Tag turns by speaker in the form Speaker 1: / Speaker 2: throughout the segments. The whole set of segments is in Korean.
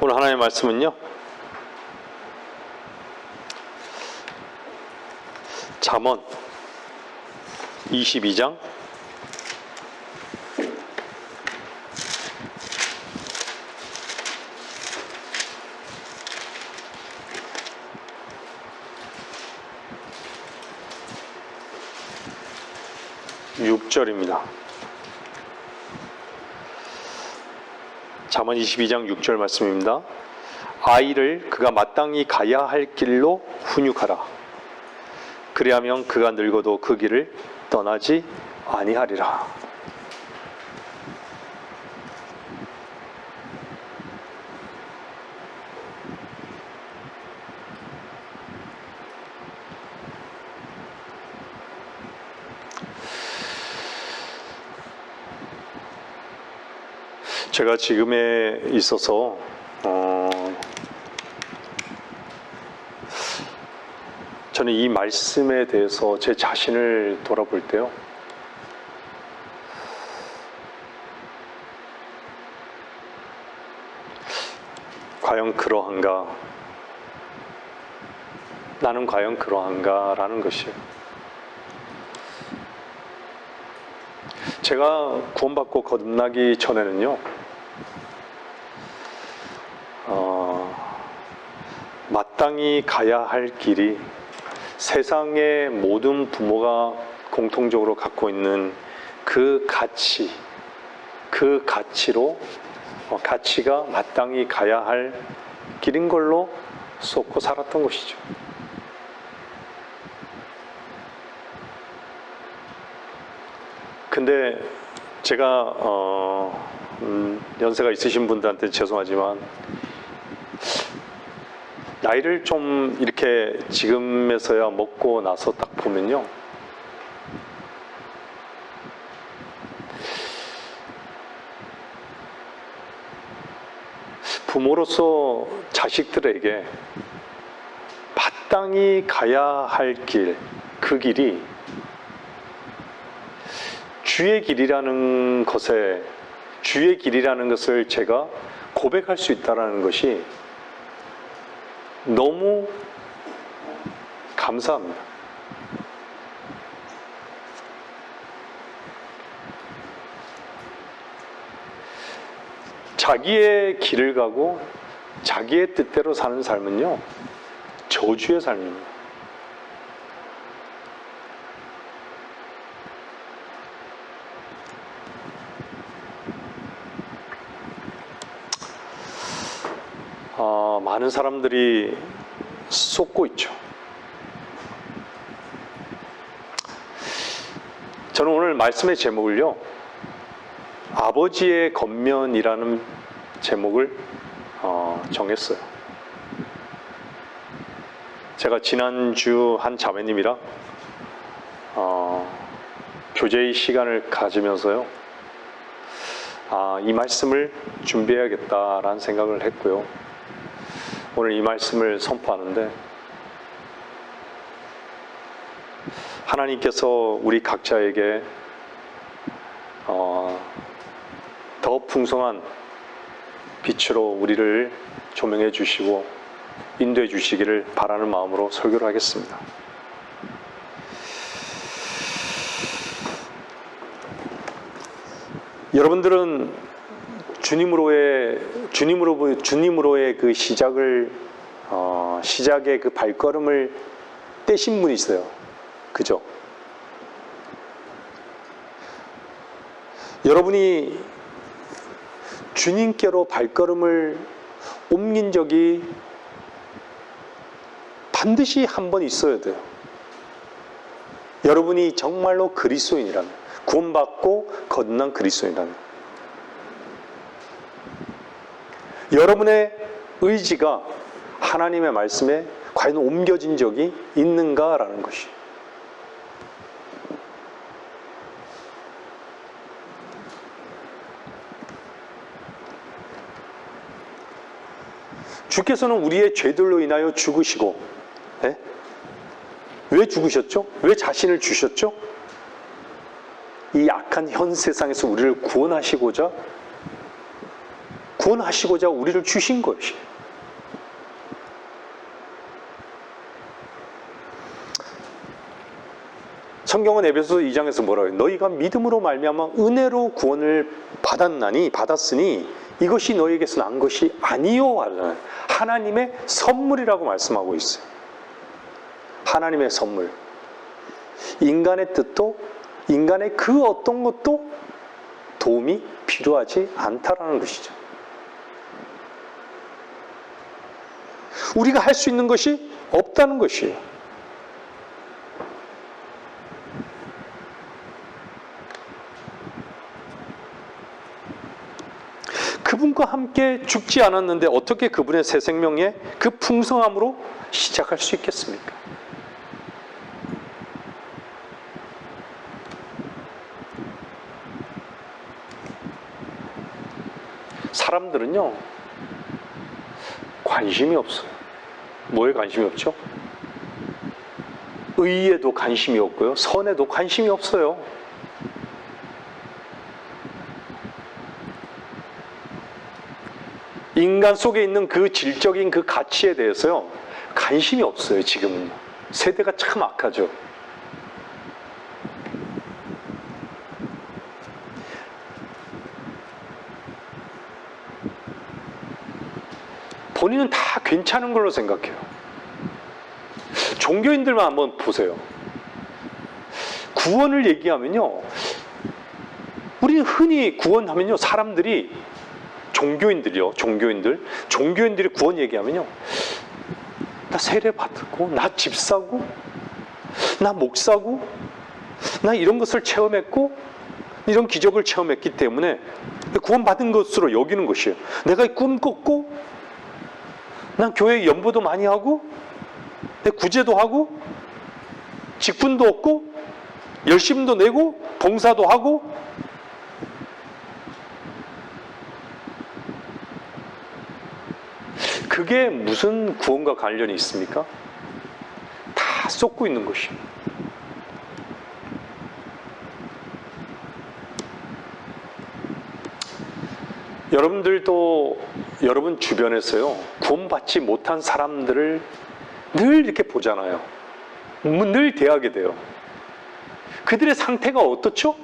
Speaker 1: 오늘 하나님의 말씀은요, 잠언 22장 6절입니다. 잠언 22장 6절 말씀입니다. 아이를 그가 마땅히 가야 할 길로 훈육하라. 그리하면 그가 늙어도 그 길을 떠나지 아니하리라. 제가 지금에 있어서 저는 이 말씀에 대해서 제 자신을 돌아볼 때요, 과연 그러한가? 나는 과연 그러한가? 라는 것이에요. 제가 구원받고 거듭나기 전에는요, 마땅히 가야 할 길이 세상의 모든 부모가 공통적으로 갖고 있는 그 가치, 그 가치가 마땅히 가야 할 길인 걸로 쏟고 살았던 것이죠. 근데 제가 연세가 있으신 분들한테 죄송하지만 나이를 좀 이렇게 지금에서야 먹고 나서 딱 보면요, 부모로서 자식들에게 마땅히 가야 할 길, 그 길이 주의 길이라는 것을 제가 고백할 수 있다는 것이 너무 감사합니다. 자기의 길을 가고 자기의 뜻대로 사는 삶은요, 저주의 삶입니다. 많은 사람들이 쏟고 있죠. 저는 오늘 말씀의 제목을요, 아버지의 겉면이라는 제목을 정했어요. 제가 지난주 한 자매님이랑 교제의 시간을 가지면서요, 이 말씀을 준비해야겠다라는 생각을 했고요, 오늘 이 말씀을 선포하는데, 하나님께서 우리 각자에게 더 풍성한 빛으로 우리를 조명해 주시고 인도해 주시기를 바라는 마음으로 설교를 하겠습니다. 여러분들은 주님으로의 그 시작의 그 발걸음을 떼신 분이 있어요. 그죠? 여러분이 주님께로 발걸음을 옮긴 적이 반드시 한 번 있어야 돼요. 여러분이 정말로 그리스도인이라면, 구원받고 거듭난 그리스도인이라면, 여러분의 의지가 하나님의 말씀에 과연 옮겨진 적이 있는가라는 것이. 주께서는 우리의 죄들로 인하여 죽으시고, 왜 죽으셨죠? 왜 자신을 주셨죠? 이 악한 현 세상에서 우리를 구원하시고자 구원하시고자 우리를 주신 것이에요. 성경은 에베소서 2장에서 뭐라고 해요? 너희가 믿음으로 말미암아 은혜로 구원을 받았으니 이것이 너희에게서 난 것이 아니요 하잖아요. 하나님의 선물이라고 말씀하고 있어요. 하나님의 선물. 인간의 뜻도 인간의 그 어떤 것도 도움이 필요하지 않다라는 것이죠. 우리가 할 수 있는 것이 없다는 것이에요. 그분과 함께 죽지 않았는데 어떻게 그분의 새 생명의 그 풍성함으로 시작할 수 있겠습니까? 사람들은요, 관심이 없어요. 뭐에 관심이 없죠? 의에도 관심이 없고요, 선에도 관심이 없어요. 인간 속에 있는 그 질적인 그 가치에 대해서요, 관심이 없어요, 지금은. 세대가 참 악하죠. 본인은 다 괜찮은 걸로 생각해요. 종교인들만 한번 보세요. 구원을 얘기하면요, 우리는 흔히 구원하면요, 사람들이 종교인들이 구원 얘기하면요, 나 세례 받고, 나 집 사고, 나 목사고, 나 이런 것을 체험했고, 이런 기적을 체험했기 때문에 구원 받은 것으로 여기는 것이에요. 내가 꿈 꿨고, 난 교회에 연보도 많이 하고, 내 구제도 하고, 직분도 얻고, 열심도 내고, 봉사도 하고. 그게 무슨 구원과 관련이 있습니까? 다 쏟고 있는 것이에요. 여러분들도 여러분 주변에서요, 구원받지 못한 사람들을 늘 이렇게 보잖아요. 늘 대하게 돼요. 그들의 상태가 어떻죠?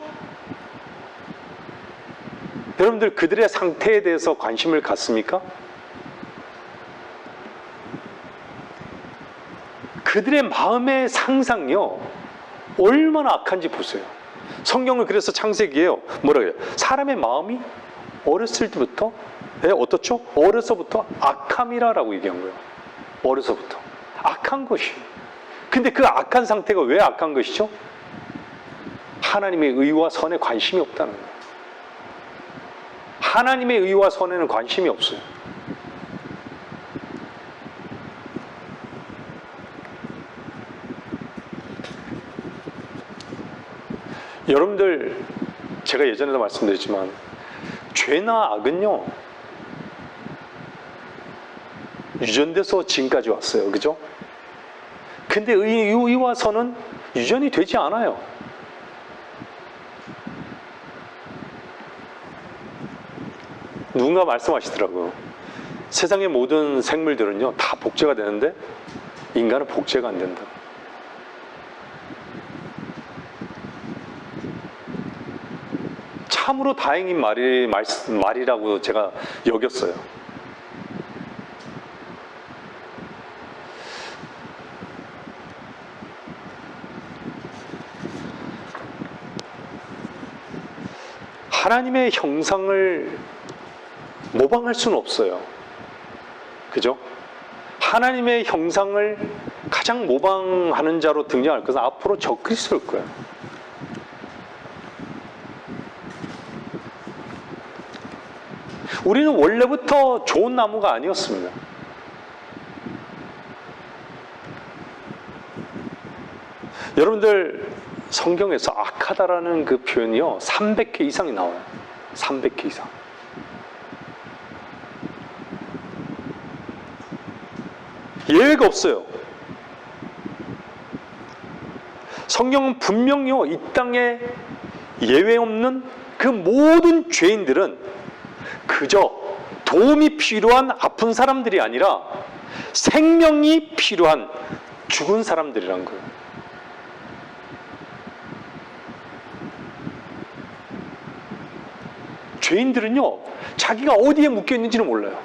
Speaker 1: 여러분들 그들의 상태에 대해서 관심을 갖습니까? 그들의 마음의 상상이요, 얼마나 악한지 보세요. 성경을 그래서 창세기에요, 뭐라고 해요? 사람의 마음이 어렸을 때부터, 어떻죠? 어려서부터 악함이라고 얘기한 거예요. 어려서부터 악한 것이. 근데 그 악한 상태가 왜 악한 것이죠? 하나님의 의와 선에 관심이 없다는 거예요. 하나님의 의와 선에는 관심이 없어요. 여러분들, 제가 예전에도 말씀드렸지만 죄나 악은요, 유전돼서 지금까지 왔어요. 그죠? 근데 의와 선은 유전이 되지 않아요. 누군가 말씀하시더라고요. 세상의 모든 생물들은요, 다 복제가 되는데 인간은 복제가 안 된다. 참으로 다행인 말이라고 제가 여겼어요. 하나님의 형상을 모방할 수는 없어요. 그죠? 하나님의 형상을 가장 모방하는 자로 등장할 것은 앞으로 적그리스도일 거예요. 우리는 원래부터 좋은 나무가 아니었습니다. 여러분들, 성경에서 악하다라는 그 표현이요, 300회 이상이 나와요. 300회 이상. 예외가 없어요. 성경은 분명히요, 이 땅에 예외 없는 그 모든 죄인들은 그저 도움이 필요한 아픈 사람들이 아니라 생명이 필요한 죽은 사람들이란 거예요. 죄인들은요, 자기가 어디에 묶여 있는지는 몰라요.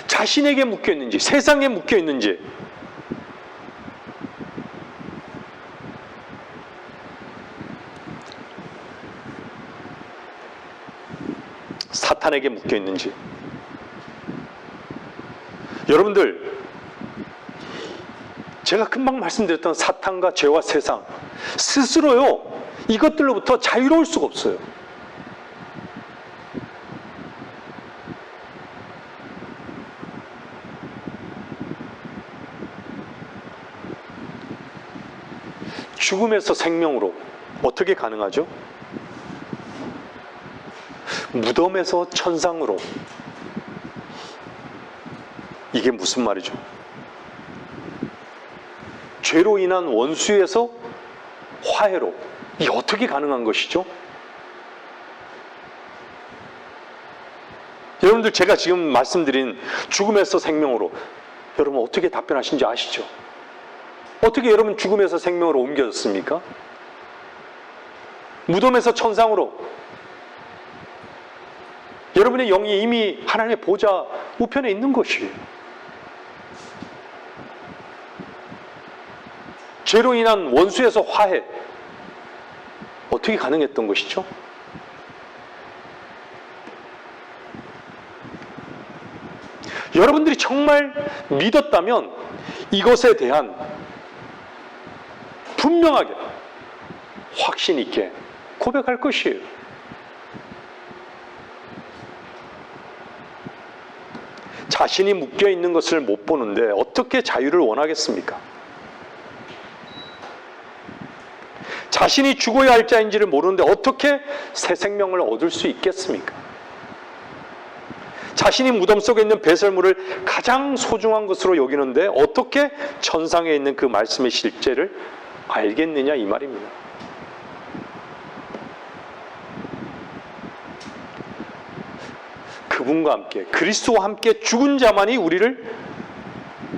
Speaker 1: 자신에게 묶여 있는지, 세상에 묶여 있는지. 사탄에게 묶여 있는지. 여러분들, 제가 금방 말씀드렸던 사탄과 죄와 세상, 스스로요, 이것들로부터 자유로울 수가 없어요. 죽음에서 생명으로 어떻게 가능하죠? 무덤에서 천상으로. 이게 무슨 말이죠? 죄로 인한 원수에서 화해로. 이게 어떻게 가능한 것이죠? 여러분들, 제가 지금 말씀드린 죽음에서 생명으로, 여러분 어떻게 답변하신지 아시죠? 어떻게 여러분 죽음에서 생명으로 옮겨졌습니까? 무덤에서 천상으로. 여러분의 영이 이미 하나님의 보좌 우편에 있는 것이에요. 죄로 인한 원수에서 화해. 어떻게 가능했던 것이죠? 여러분들이 정말 믿었다면 이것에 대한 분명하게 확신 있게 고백할 것이에요. 자신이 묶여 있는 것을 못 보는데 어떻게 자유를 원하겠습니까? 자신이 죽어야 할 자인지를 모르는데 어떻게 새 생명을 얻을 수 있겠습니까? 자신이 무덤 속에 있는 배설물을 가장 소중한 것으로 여기는데 어떻게 천상에 있는 그 말씀의 실제를 알겠느냐, 이 말입니다. 그분과 함께, 그리스도와 함께 죽은 자만이 우리를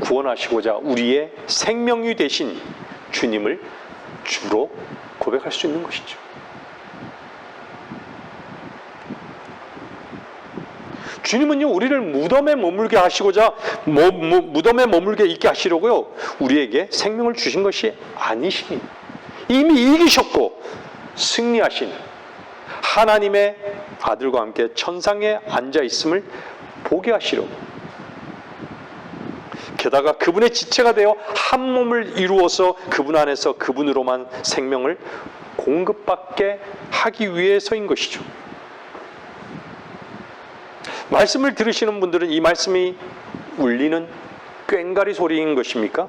Speaker 1: 구원하시고자 우리의 생명이 되신 주님을 주로 고백할 수 있는 것이죠. 주님은요, 우리를 무덤에 머물게 하시고자 무덤에 머물게 있게 하시려고요, 우리에게 생명을 주신 것이 아니십니다. 이미 이기셨고 승리하신 하나님의 아들과 함께 천상에 앉아 있음을 보게 하시려고, 게다가 그분의 지체가 되어 한 몸을 이루어서 그분 안에서 그분으로만 생명을 공급받게 하기 위해서인 것이죠. 말씀을 들으시는 분들은 이 말씀이 울리는 꽹과리 소리인 것입니까?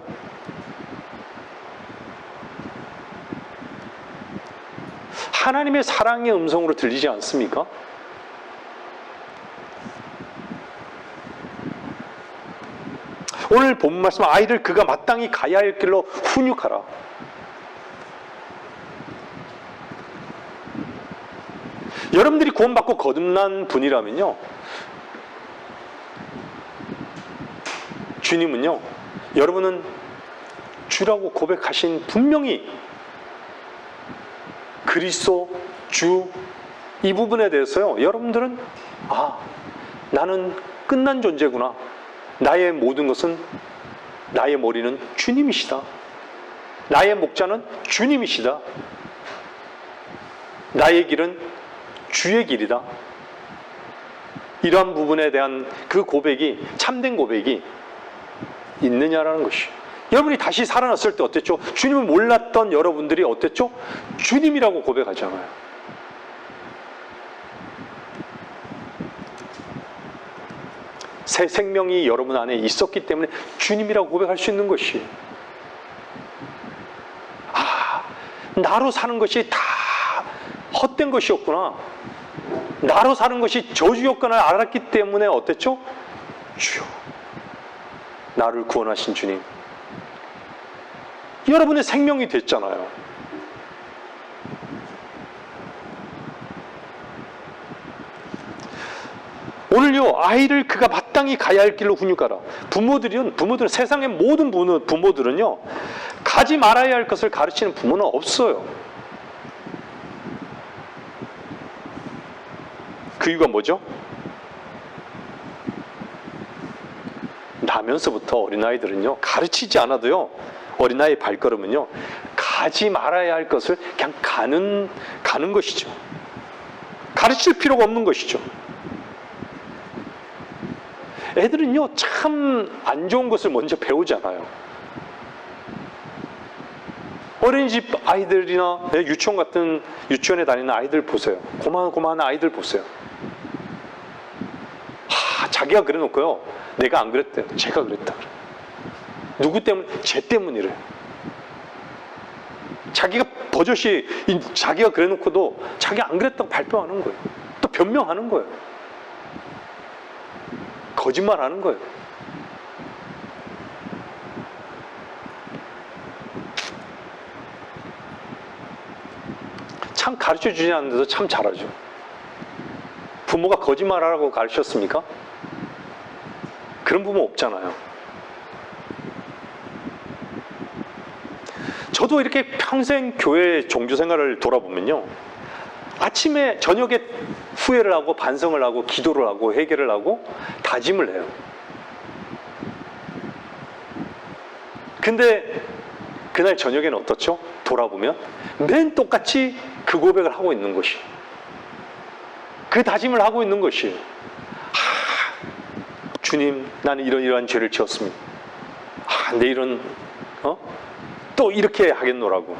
Speaker 1: 하나님의 사랑의 음성으로 들리지 않습니까? 오늘 본 말씀, 아이를 그가 마땅히 가야 할 길로 훈육하라. 여러분들이 구원받고 거듭난 분이라면요, 주님은요, 여러분은 주라고 고백하신 분명히 그리스도, 주, 이 부분에 대해서요, 여러분들은 나는 끝난 존재구나. 나의 모든 것은, 나의 머리는 주님이시다. 나의 목자는 주님이시다. 나의 길은 주의 길이다. 이러한 부분에 대한 그 고백이, 참된 고백이 있느냐라는 것이에요. 여러분이 다시 살아났을 때 어땠죠? 주님을 몰랐던 여러분들이 어땠죠? 주님이라고 고백하잖아요. 새 생명이 여러분 안에 있었기 때문에 주님이라고 고백할 수 있는 것이에요. 나로 사는 것이 다 헛된 것이었구나. 나로 사는 것이 저주였구나 알았기 때문에 어땠죠? 주여, 나를 구원하신 주님, 여러분의 생명이 됐잖아요. 오늘요, 아이를 그가 마땅히 가야 할 길로 훈육하라. 부모들은 세상의 모든 부모들은요, 가지 말아야 할 것을 가르치는 부모는 없어요. 그 이유가 뭐죠? 나면서부터 어린아이들은요, 가르치지 않아도요, 어린아이의 발걸음은요, 가지 말아야 할 것을 그냥 가는 것이죠. 가르칠 필요가 없는 것이죠. 애들은요, 참 안 좋은 것을 먼저 배우잖아요. 어린이집 아이들이나 유치원 같은 유치원에 다니는 아이들 보세요. 고마운 아이들 보세요. 자기가 그래 놓고요, 내가 안 그랬대요. 제가 그랬다 그래. 누구 때문에? 쟤 때문이래. 자기가 버젓이 자기가 그래 놓고도 자기 안 그랬다고 발표하는 거예요. 또 변명하는 거예요. 거짓말하는 거예요. 참 가르쳐주지 않는데도 참 잘하죠. 부모가 거짓말하라고 가르쳤습니까? 그런 부모 없잖아요. 저도 이렇게 평생 교회 종교 생활을 돌아보면요, 아침에 저녁에 후회를 하고 반성을 하고 기도를 하고 회개를 하고 다짐을 해요. 근데 그날 저녁에는 어떻죠? 돌아보면 맨 똑같이 그 고백을 하고 있는 것이, 그 다짐을 하고 있는 것이, 주님, 나는 이러한 죄를 지었습니다. 내일은 또 이렇게 하겠노라고.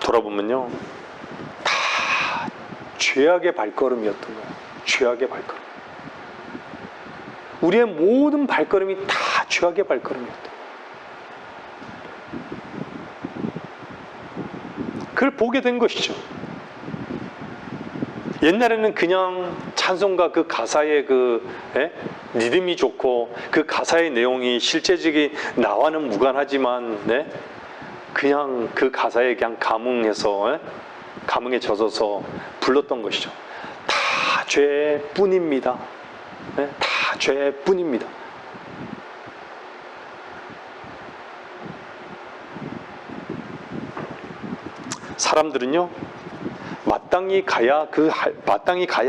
Speaker 1: 돌아보면요, 다 죄악의 발걸음이었던 거예요. 죄악의 발걸음. 우리의 모든 발걸음이 다 죄악의 발걸음이었던 거예요. 그걸 보게 된 것이죠. 옛날에는 그냥 찬송가 그 가사의 리듬이 좋고 그 가사의 내용이 실제적인 나와는 무관하지만 그냥 그 가사에 그냥 감흥에 젖어서 불렀던 것이죠. 다 죄뿐입니다. 다 죄뿐입니다. 사람들은요, 마땅히 가야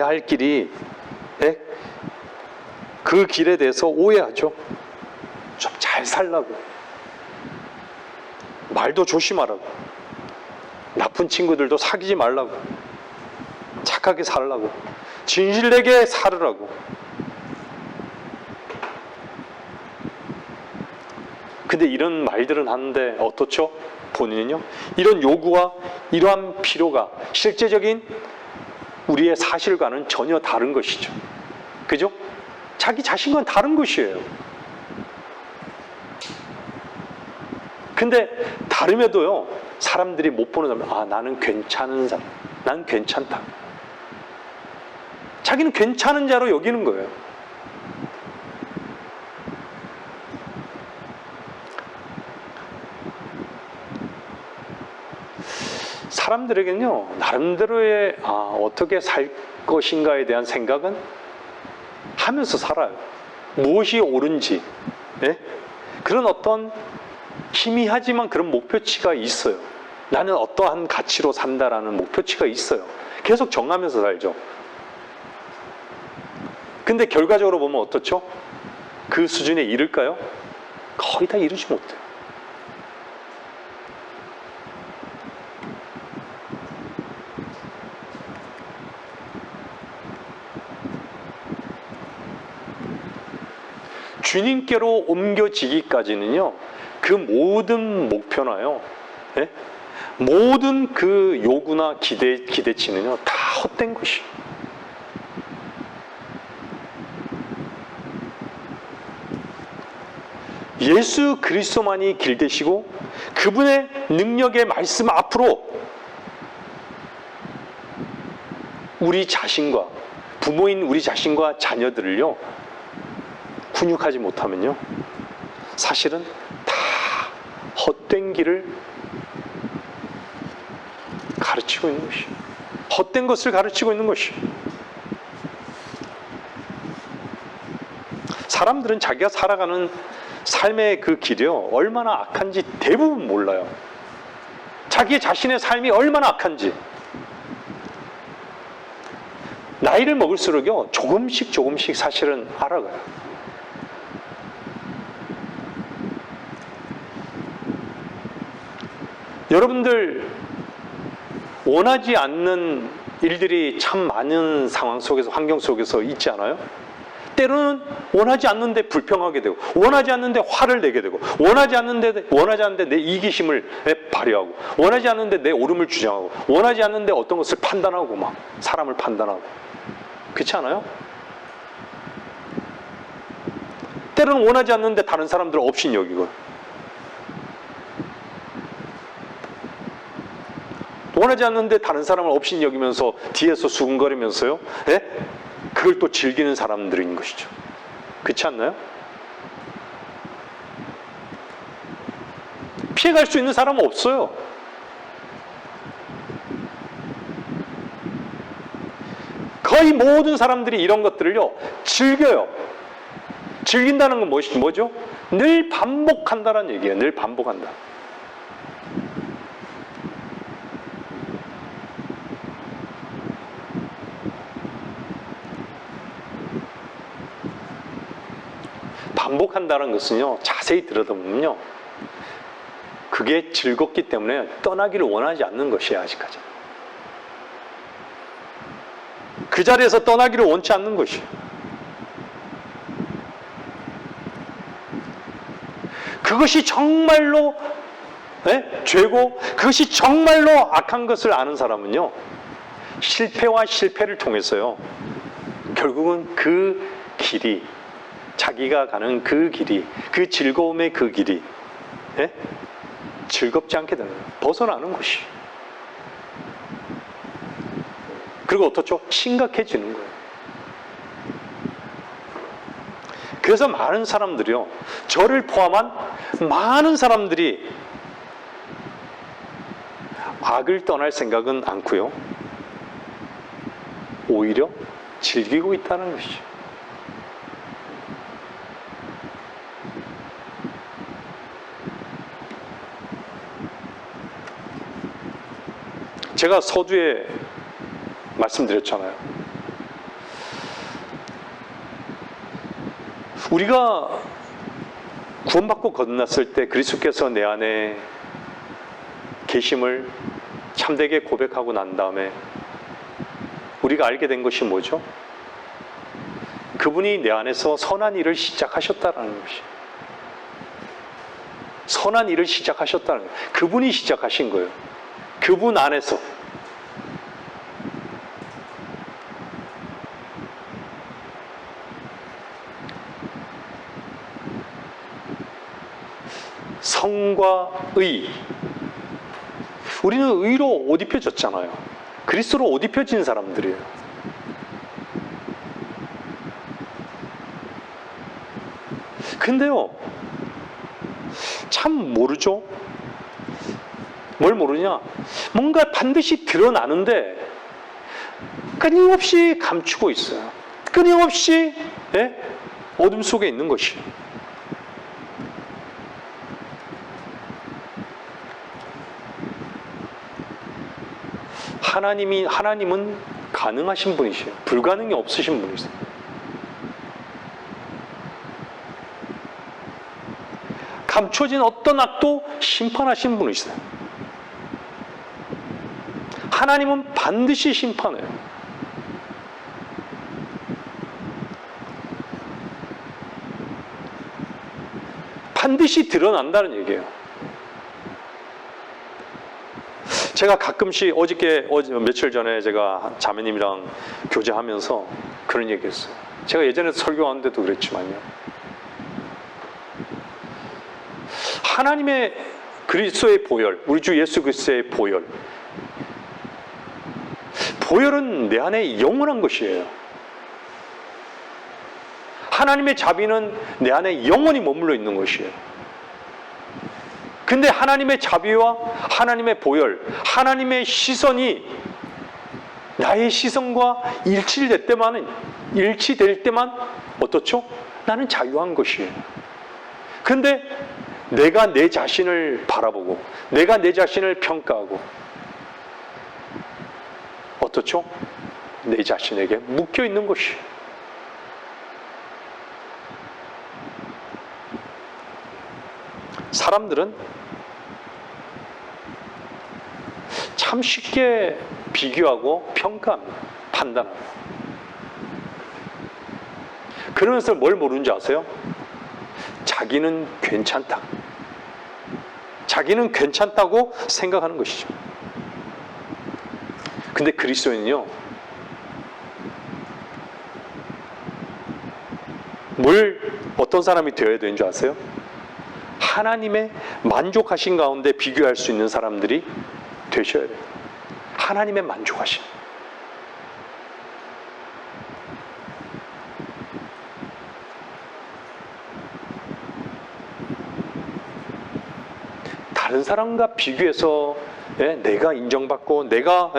Speaker 1: 할 길이, 그 길에 대해서 오해하죠. 좀 잘 살라고, 말도 조심하라고, 나쁜 친구들도 사귀지 말라고, 착하게 살라고, 진실되게 살으라고. 근데 이런 말들은 하는데 어떻죠? 본인은요, 이런 요구와 이러한 필요가 실제적인 우리의 사실과는 전혀 다른 것이죠. 그죠? 자기 자신과는 다른 것이에요. 근데 다름에도요, 사람들이 못 보는 사람, 나는 괜찮은 사람, 난 괜찮다. 자기는 괜찮은 자로 여기는 거예요. 사람들에게는요, 나름대로의 어떻게 살 것인가에 대한 생각은 하면서 살아요. 무엇이 옳은지, 그런 어떤 희미하지만 그런 목표치가 있어요. 나는 어떠한 가치로 산다라는 목표치가 있어요. 계속 정하면서 살죠. 근데 결과적으로 보면 어떻죠? 그 수준에 이를까요? 거의 다 이루지 못해요. 주님께로 옮겨지기까지는요, 그 모든 목표나요, 모든 그 요구나 기대치는요, 다 헛된 것이에요. 예수 그리스도만이 길 되시고 그분의 능력의 말씀 앞으로 우리 자신과, 부모인 우리 자신과 자녀들을요, 훈육하지 못하면요, 사실은 다 헛된 길을 가르치고 있는 것이에요. 헛된 것을 가르치고 있는 것이에요. 사람들은 자기가 살아가는 삶의 그 길이요, 얼마나 악한지 대부분 몰라요. 자기 자신의 삶이 얼마나 악한지. 나이를 먹을수록요, 조금씩 사실은 알아가요. 여러분들 원하지 않는 일들이 참 많은 상황 속에서, 환경 속에서 있지 않아요? 때로는 원하지 않는데 불평하게 되고, 원하지 않는데 화를 내게 되고, 원하지 않는데 내 이기심을 발휘하고, 원하지 않는데 내 옳음을 주장하고, 원하지 않는데 어떤 것을 판단하고, 막 사람을 판단하고. 그렇지 않아요? 때로는 원하지 않는데 다른 사람들을 업신 여기고, 원하지 않는데 다른 사람을 업신 여기면서 뒤에서 수근거리면서요, 예? 그걸 또 즐기는 사람들인 것이죠. 그렇지 않나요? 피해갈 수 있는 사람은 없어요. 거의 모든 사람들이 이런 것들을요, 즐겨요. 즐긴다는 건 뭐죠? 늘 반복한다는 얘기예요. 늘 반복한다. 반복한다는 것은요, 자세히 들여다보면요, 그게 즐겁기 때문에 떠나기를 원하지 않는 것이에요. 아직까지 그 자리에서 떠나기를 원치 않는 것이에요. 그것이 정말로 죄고, 그것이 정말로 악한 것을 아는 사람은요, 실패와 실패를 통해서요, 결국은 그 길이, 자기가 가는 그 길이, 그 즐거움의 그 길이 즐겁지 않게 되는 거예요. 벗어나는 것이. 그리고 어떻죠? 심각해지는 거예요. 그래서 많은 사람들이요, 저를 포함한 많은 사람들이 악을 떠날 생각은 않고요, 오히려 즐기고 있다는 것이죠. 제가 서두에 말씀드렸잖아요. 우리가 구원받고 거듭났을 때 그리스도께서 내 안에 계심을 참되게 고백하고 난 다음에 우리가 알게 된 것이 뭐죠? 그분이 내 안에서 선한 일을 시작하셨다는 것이. 선한 일을 시작하셨다는 거예요. 그분이 시작하신 거예요. 그분 안에서. 성과 의. 우리는 의로 옷 입혀졌잖아요. 그리스도로 옷 입혀진 사람들이에요. 근데요, 참 모르죠? 뭘 모르냐? 뭔가 반드시 드러나는데 끊임없이 감추고 있어요. 끊임없이 어둠 속에 있는 것이. 하나님은 가능하신 분이세요. 불가능이 없으신 분이세요. 감춰진 어떤 악도 심판하신 분이세요. 하나님은 반드시 심판해요. 반드시 드러난다는 얘기예요. 제가 가끔씩 며칠 전에 제가 자매님이랑 교제하면서 그런 얘기했어요. 제가 예전에 설교하는데도 그랬지만요, 하나님의 그리스도의 보혈, 우리 주 예수 그리스도의 보혈은 내 안에 영원한 것이에요. 하나님의 자비는 내 안에 영원히 머물러 있는 것이에요. 근데 하나님의 자비와 하나님의 보혈, 하나님의 시선이 나의 시선과 일치될 때만 어떻죠? 나는 자유한 것이에요. 근데 내가 내 자신을 바라보고 내가 내 자신을 평가하고 어떻죠? 내 자신에게 묶여 있는 것이에요. 사람들은 참 쉽게 비교하고 평가합니다. 판단합니다. 그러면서 뭘 모르는지 아세요? 자기는 괜찮다. 자기는 괜찮다고 생각하는 것이죠. 근데 그리스도인은요, 어떤 사람이 되어야 되는 줄 아세요? 하나님의 만족하신 가운데 비교할 수 있는 사람들이 되셔야 돼요. 하나님의 만족하신. 다른 사람과 비교해서 내가 인정받고 내가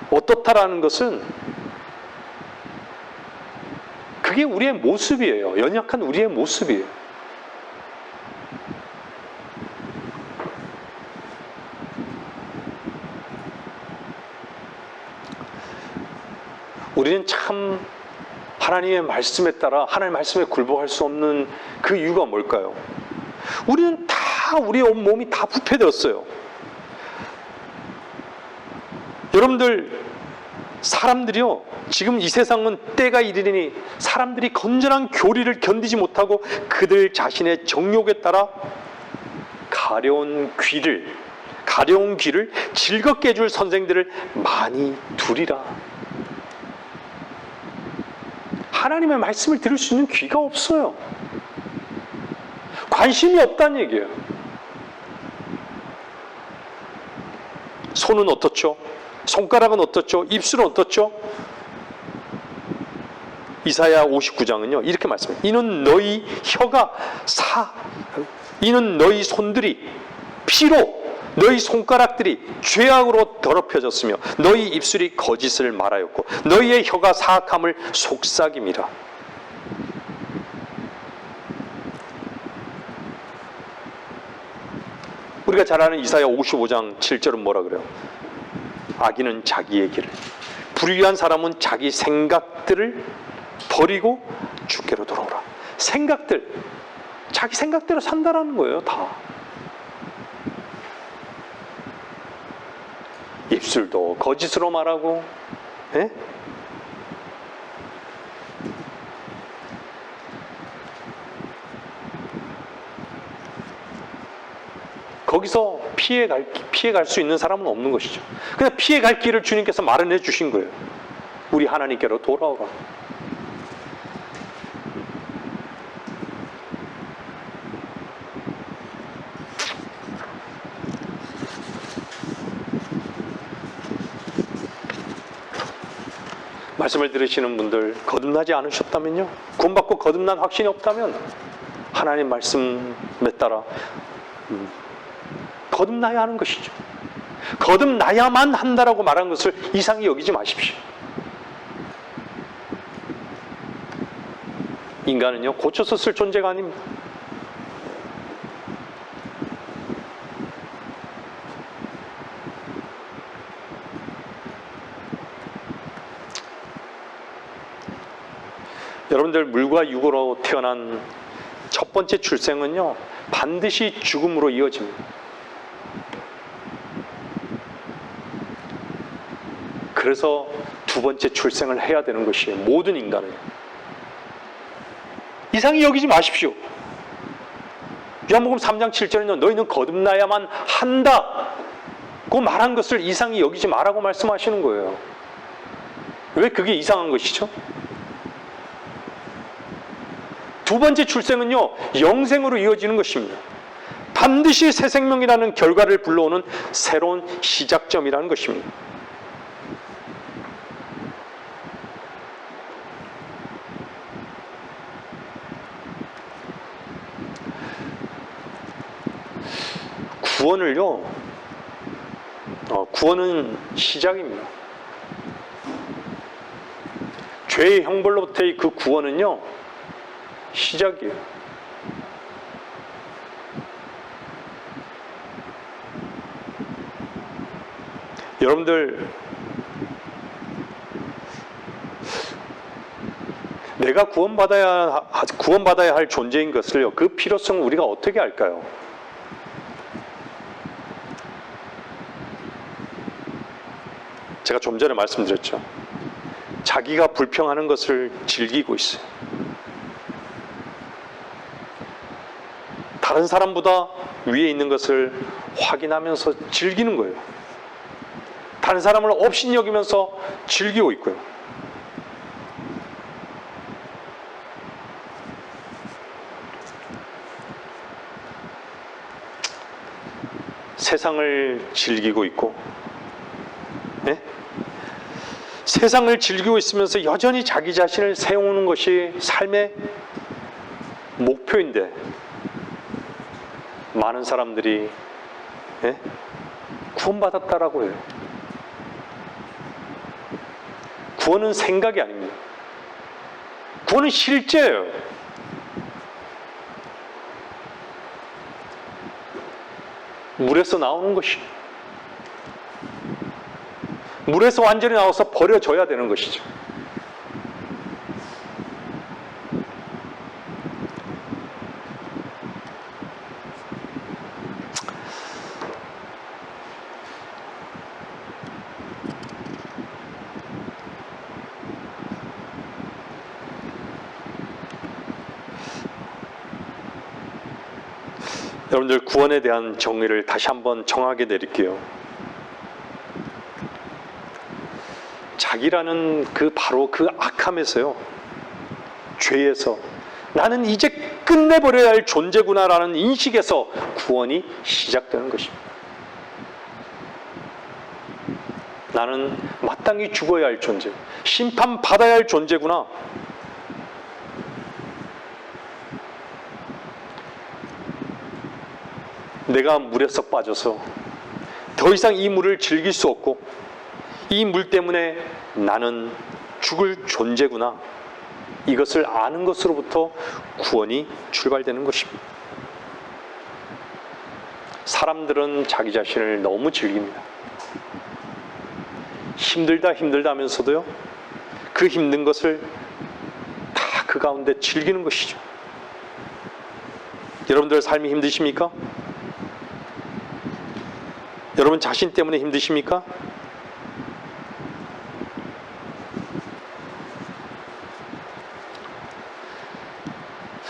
Speaker 1: 어떻다라는 것은 그게 우리의 모습이에요. 연약한 우리의 모습이에요. 우리는 참 하나님의 말씀에 따라 하나님의 말씀에 굴복할 수 없는 그 이유가 뭘까요? 우리는 다 우리의 온몸이 다 부패되었어요. 여러분들, 사람들이요, 지금 이 세상은 때가 이르니 사람들이 건전한 교리를 견디지 못하고 그들 자신의 정욕에 따라 가려운 귀를 즐겁게 해줄 선생들을 많이 두리라. 하나님의 말씀을 들을 수 있는 귀가 없어요. 관심이 없다는 얘기예요. 손은 어떻죠? 손가락은 어떻죠? 입술은 어떻죠? 이사야 59장은요 이렇게 말씀해요. 이는 너희 손들이 피로 너희 손가락들이 죄악으로 더럽혀졌으며 너희 입술이 거짓을 말하였고 너희의 혀가 사악함을 속삭임이라. 우리가 잘 아는 이사야 55장 7절은 뭐라 그래요? 악인은 자기의 길을, 불의한 사람은 자기 생각들을 버리고 주께로 돌아오라. 자기 생각대로 산다라는 거예요. 다. 입술도 거짓으로 말하고, 거기서 피해갈 수 있는 사람은 없는 것이죠. 그냥 피해갈 길을 주님께서 마련해 주신 거예요. 우리 하나님께로 돌아오라. 말씀을 들으시는 분들, 거듭나지 않으셨다면요, 구원받고 거듭난 확신이 없다면 하나님 말씀에 따라 거듭나야 하는 것이죠. 거듭나야만 한다라고 말한 것을 이상히 여기지 마십시오. 인간은요, 고쳐서 쓸 존재가 아닙니다. 여러분들, 물과 육으로 태어난 첫 번째 출생은요, 반드시 죽음으로 이어집니다. 그래서 두 번째 출생을 해야 되는 것이에요. 모든 인간은. 이상히 여기지 마십시오. 요한복음 3장 7절에는 너희는 거듭나야만 한다고 말한 것을 이상히 여기지 마라고 말씀하시는 거예요. 왜 그게 이상한 것이죠? 두 번째 출생은요, 영생으로 이어지는 것입니다. 반드시 새 생명이라는 결과를 불러오는 새로운 시작점이라는 것입니다. 구원을요, 구원은 시작입니다. 죄의 형벌로부터의 그 구원은요, 시작이에요. 여러분들, 내가 구원받아야 할 존재인 것을요, 그 필요성을 우리가 어떻게 알까요? 제가 좀 전에 말씀드렸죠. 자기가 불평하는 것을 즐기고 있어요. 다른 사람보다 위에 있는 것을 확인하면서 즐기는 거예요. 다른 사람을 업신여기면서 즐기고 있고요. 세상을 즐기고 있고, 네? 세상을 즐기고 있으면서 여전히 자기 자신을 세우는 것이 삶의 목표인데, 많은 사람들이 구원받았다라고 해요. 구원은 생각이 아닙니다. 구원은 실제예요. 물에서 나오는 것이, 물에서 완전히 나와서 버려져야 되는 것이죠. 여러분들, 구원에 대한 정의를 다시 한번 정하게 내릴게요. 자기라는 바로 그 악함에서요, 죄에서 나는 이제 끝내버려야 할 존재구나라는 인식에서 구원이 시작되는 것입니다. 나는 마땅히 죽어야 할 존재, 심판받아야 할 존재구나. 내가 물에서 빠져서 더 이상 이 물을 즐길 수 없고, 이 물 때문에 나는 죽을 존재구나, 이것을 아는 것으로부터 구원이 출발되는 것입니다. 사람들은 자기 자신을 너무 즐깁니다. 힘들다 하면서도요, 그 힘든 것을 다 그 가운데 즐기는 것이죠. 여러분들 삶이 힘드십니까? 여러분 자신 때문에 힘드십니까?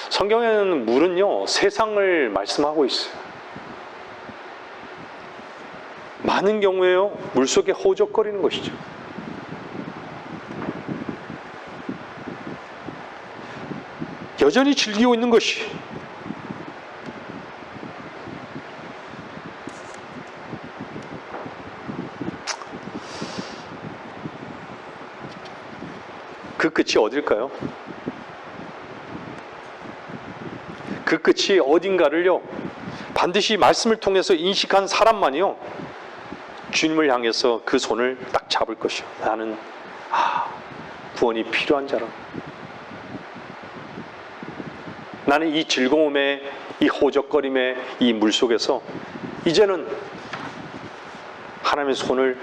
Speaker 1: 성경에는 물은요, 세상을 말씀하고 있어요. 많은 경우에요, 물속에 허우적거리는 것이죠. 여전히 즐기고 있는 것이, 그 끝이 어딜까요? 그 끝이 어딘가를요, 반드시 말씀을 통해서 인식한 사람만이요, 주님을 향해서 그 손을 딱 잡을 것이요. 나는 구원이 필요한 자라. 나는 이 즐거움에, 이 호적거림에, 이 물속에서 이제는 하나님의 손을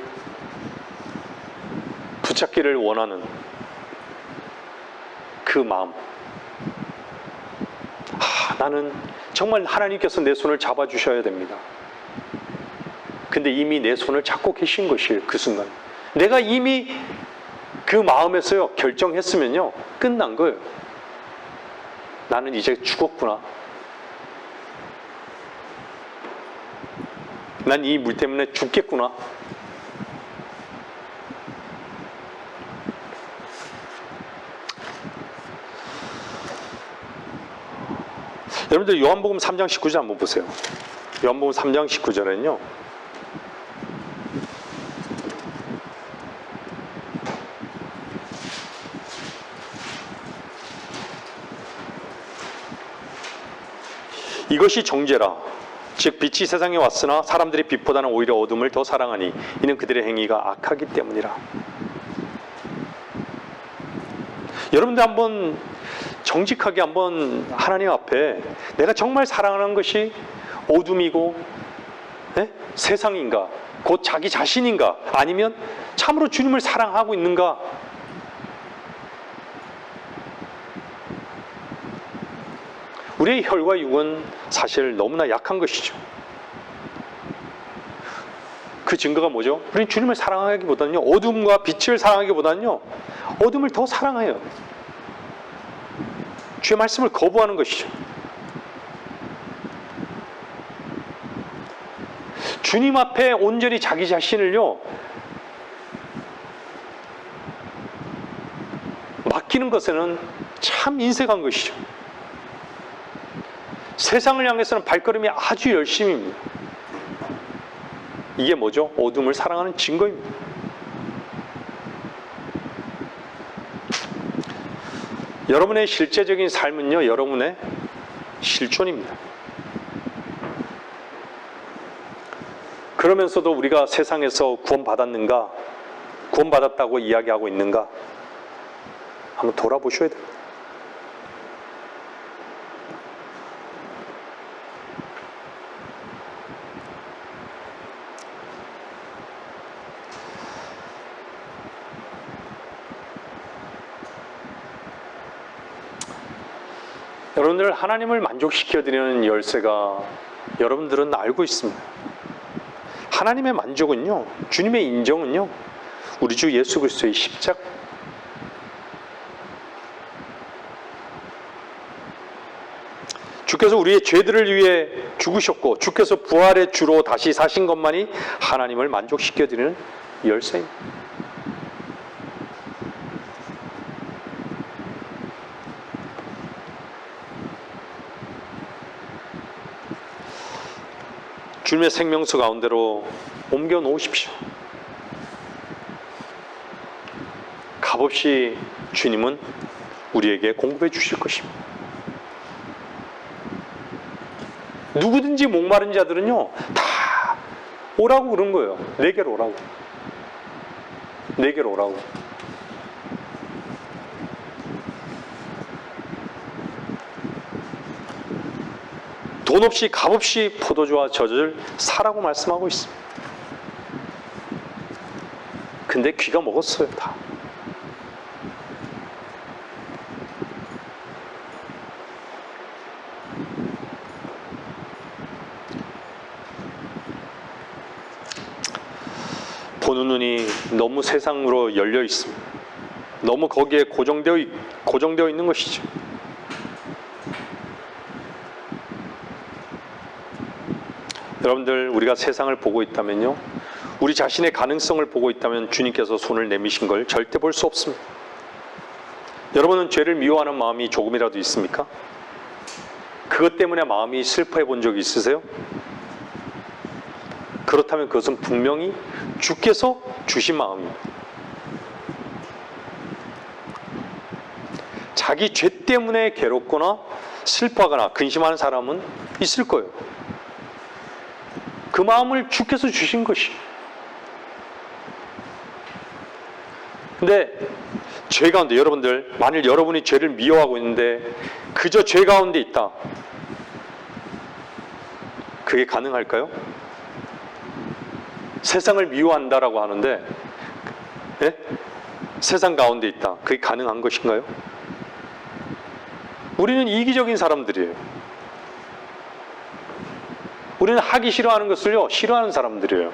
Speaker 1: 붙잡기를 원하는 그 마음. 나는 정말 하나님께서 내 손을 잡아주셔야 됩니다. 근데 이미 내 손을 잡고 계신 것이에요. 그 순간 내가 이미 그 마음에서요 결정했으면요 끝난 거예요. 나는 이제 죽었구나. 난 이 물 때문에 죽겠구나. 여러분들 요한복음 3장 19절 한번 보세요. 요한복음 3장 19절에는요 이것이 정죄라. 즉 빛이 세상에 왔으나 사람들이 빛보다는 오히려 어둠을 더 사랑하니 이는 그들의 행위가 악하기 때문이라. 여러분들 한번 정직하게 한번 하나님 앞에 내가 정말 사랑하는 것이 어둠이고 세상인가, 곧 자기 자신인가, 아니면 참으로 주님을 사랑하고 있는가? 우리의 혈과 육은 사실 너무나 약한 것이죠. 그 증거가 뭐죠? 우리는 주님을 사랑하기보다는요, 어둠과 빛을 사랑하기보다는요, 어둠을 더 사랑해요. 주의 말씀을 거부하는 것이죠. 주님 앞에 온전히 자기 자신을요, 맡기는 것에는 참 인색한 것이죠. 세상을 향해서는 발걸음이 아주 열심입니다. 이게 뭐죠? 어둠을 사랑하는 증거입니다. 여러분의 실제적인 삶은요, 여러분의 실존입니다. 그러면서도 우리가 세상에서 구원받았는가, 구원받았다고 이야기하고 있는가, 한번 돌아보셔야 됩니다. 여러분들 하나님을 만족시켜드리는 열쇠가 여러분들은 알고 있습니다. 하나님의 만족은요, 주님의 인정은요, 우리 주 예수 그리스도의 십자가. 주께서 우리의 죄들을 위해 죽으셨고 주께서 부활의 주로 다시 사신 것만이 하나님을 만족시켜드리는 열쇠입니다. 주님의 생명수 가운데로 옮겨 놓으십시오. 값없이 주님은 우리에게 공급해 주실 것입니다. 누구든지 목마른 자들은요, 다 오라고 그런 거예요. 내게로 오라고. 내게로 오라고. 돈 없이 값없이 포도주와 젖을 사라고 말씀하고 있습니다. 근데 귀가 먹었어요, 다. 보는 눈이 너무 세상으로 열려 있습니다. 너무 거기에 고정되어 있는 것이죠. 여러분들, 우리가 세상을 보고 있다면요, 우리 자신의 가능성을 보고 있다면 주님께서 손을 내미신 걸 절대 볼 수 없습니다. 여러분은 죄를 미워하는 마음이 조금이라도 있습니까? 그것 때문에 마음이 슬퍼해 본 적이 있으세요? 그렇다면 그것은 분명히 주께서 주신 마음입니다. 자기 죄 때문에 괴롭거나 슬퍼하거나 근심하는 사람은 있을 거예요. 그 마음을 주께서 주신 것이. 근데 죄 가운데, 여러분들, 만일 여러분이 죄를 미워하고 있는데 그저 죄 가운데 있다, 그게 가능할까요? 세상을 미워한다라고 하는데, 예? 세상 가운데 있다, 그게 가능한 것인가요? 우리는 이기적인 사람들이에요. 우리는 하기 싫어하는 것을요, 싫어하는 사람들이에요.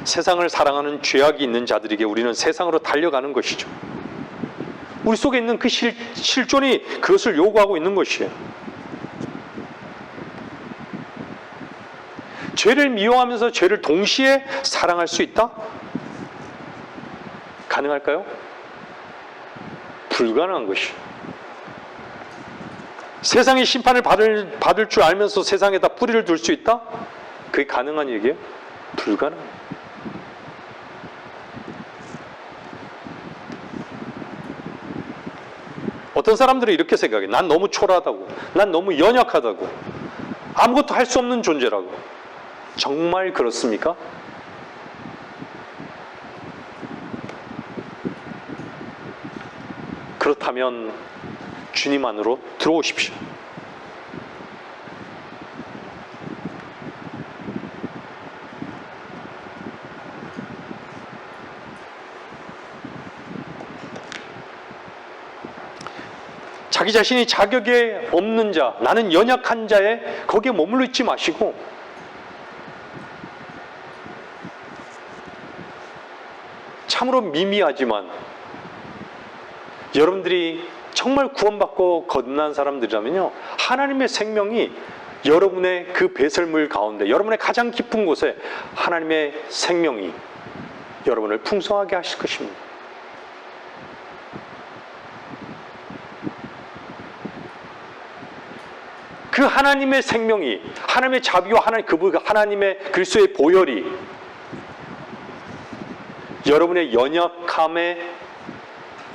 Speaker 1: 세상을 사랑하는 죄악이 있는 자들에게 우리는 세상으로 달려가는 것이죠. 우리 속에 있는 그 실존이 그것을 요구하고 있는 것이에요. 죄를 미워하면서 죄를 동시에 사랑할 수 있다? 가능할까요? 불가능한 것이에요. 세상의 심판을 받을 줄 알면서 세상에다 뿌리를 둘 수 있다? 그게 가능한 얘기예요? 불가능해요. 어떤 어떤 사람들은 이렇게 생각해. 난 너무 초라하다고. 난 너무 연약하다고. 아무것도 할 수 없는 존재라고. 정말 그렇습니까? 그렇다면 주님 안으로 들어오십시오. 자기 자신이 자격에 없는 자, 나는 연약한 자에 거기에 머물러 있지 마시고 참으로 미미하지만 여러분들이 정말 구원받고 거듭난 사람들이라면요, 하나님의 생명이 여러분의 그 배설물 가운데, 여러분의 가장 깊은 곳에 하나님의 생명이 여러분을 풍성하게 하실 것입니다. 그 하나님의 생명이, 하나님의 자비와 하나님의 그리스도의 보혈이 여러분의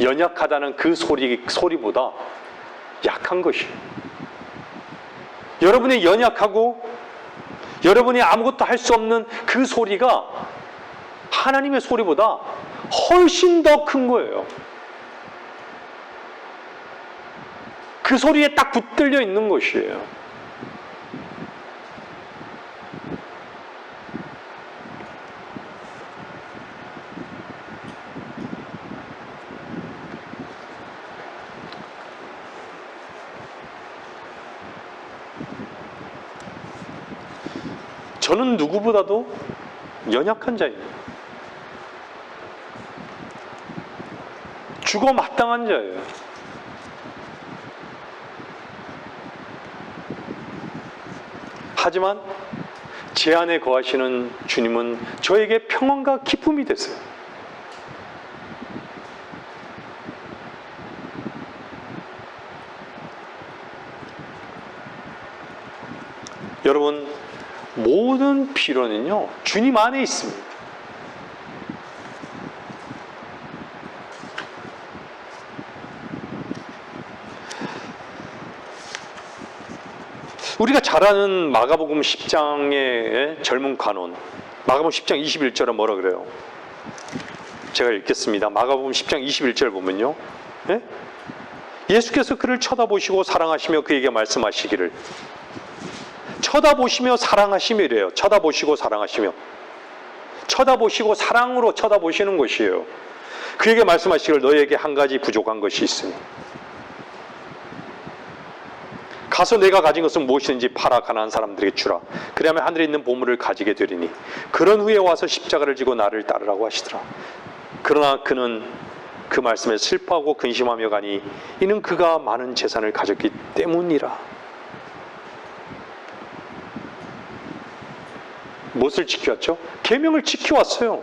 Speaker 1: 연약하다는 그 소리보다 약한 것이에요. 여러분이 연약하고 여러분이 아무것도 할 수 없는 그 소리가 하나님의 소리보다 훨씬 더 큰 거예요. 그 소리에 딱 붙들려 있는 것이에요. 저는 누구보다도 연약한 자입니다. 죽어 마땅한 자예요. 하지만 제 안에 거하시는 주님은 저에게 평안과 기쁨이 되세요. 여러분, 모든 필요는요, 주님 안에 있습니다. 우리가 잘 아는 마가복음 10장의 젊은 관원, 마가복음 10장 21절은 뭐라 그래요? 제가 읽겠습니다. 마가복음 10장 21절 보면요, 예? 예수께서 그를 쳐다보시고 사랑하시며 그에게 말씀하시기를, 쳐다보시며 사랑하시며래요. 쳐다보시고 사랑하시며, 쳐다보시고 사랑으로 쳐다보시는 것이에요. 그에게 말씀하시기를, 너에게 한 가지 부족한 것이 있으니 가서 내가 가진 것은 무엇이든지 팔아 가난한 사람들에게 주라. 그리하면 하늘에 있는 보물을 가지게 되리니 그런 후에 와서 십자가를 지고 나를 따르라고 하시더라. 그러나 그는 그 말씀에 슬퍼하고 근심하며 가니 이는 그가 많은 재산을 가졌기 때문이라. 무엇을 지켜왔죠? 계명을 지켜왔어요.